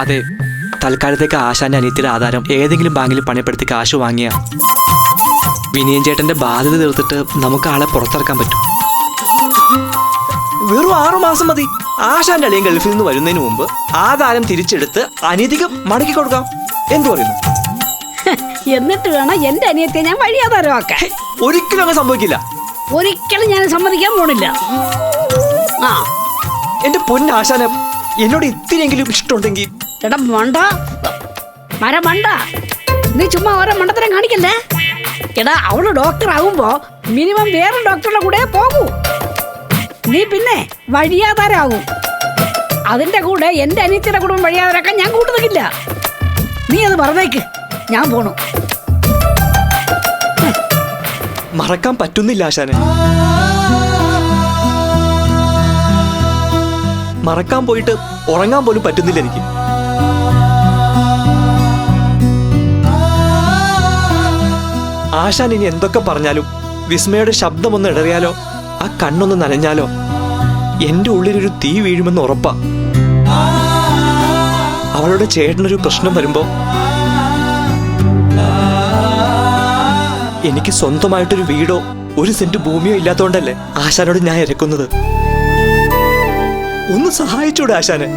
അതെ, തൽക്കാലത്തേക്ക് ആശാന്റെ അനിയത്തിയുടെ ആധാരം ഏതെങ്കിലും ബാങ്കിൽ പണയപ്പെടുത്തി കാശ് വാങ്ങിയ വിനയൻ ചേട്ടന്റെ ബാധ്യത തീർത്തിട്ട് നമുക്ക് ആളെ പുറത്തിറക്കാൻ പറ്റും. വെറും 6 മാസം മതി. ആശാന്റെ അളിയൻ ഗൾഫിൽ നിന്ന് വരുന്നതിന് മുമ്പ് ആധാരം തിരിച്ചെടുത്ത് അനീതിക്ക് മടക്കി കൊടുക്കാം. എന്തു പറയുന്നു? എന്നിട്ട് വേണം എന്റെ അനിയത്തെ ഞാൻ വഴിയാധാരമാക്കാൻ. ഒരിക്കലും അങ്ങനെ സംഭവിക്കില്ല. ഒരിക്കലും ഞാൻ സമ്മതിക്കാൻ പോണില്ല. ആ എന്റെ പൊന്നാശാനം, എന്നോട് ഇത്തിരിയെങ്കിലും ഇഷ്ടമുണ്ടെങ്കിൽ. എടാ മണ്ട, മണ്ട, നീ ചുമ്മാ ഓരോ മണ്ടത്തരം കാണിക്കല്ലേ. എടാ അവള് ഡോക്ടർ ആകുമ്പോ മിനിമം വേറെ ഡോക്ടറുടെ കൂടെ പോകൂ. നീ പിന്നെ വഴിയാധാരാകും. അതിന്റെ കൂടെ എന്റെ അനിയത്തിയുടെ കുടുംബം വഴിയാധാരാക്കാൻ ഞാൻ കൂട്ടുന്നില്ല. നീ അത് പറഞ്ഞേക്ക്, ഞാൻ പോണു. മറക്കാൻ പറ്റുന്നില്ല ആശാനെ. മറക്കാൻ പോയിട്ട് ഉറങ്ങാൻ പോലും പറ്റുന്നില്ല എനിക്ക്. ആശാൻ ഇനി എന്തൊക്കെ പറഞ്ഞാലും വിസ്മയുടെ ശബ്ദമൊന്ന് ഇടറിയാലോ, ആ കണ്ണൊന്ന് നനഞ്ഞാലോ എന്റെ ഉള്ളിലൊരു തീ വീഴുമെന്ന് ഉറപ്പാ. അവളുടെ ചേട്ടനൊരു പ്രശ്നം വരുമ്പോ എനിക്ക് സ്വന്തമായിട്ടൊരു വീടോ 1 സെന്റ് ഭൂമിയോ ഇല്ലാത്തോണ്ടല്ലേ ആശാനോട് ഞാൻ ഇരക്കുന്നത്. ഒന്ന് സഹായിച്ചൂടെ ആശാനെ?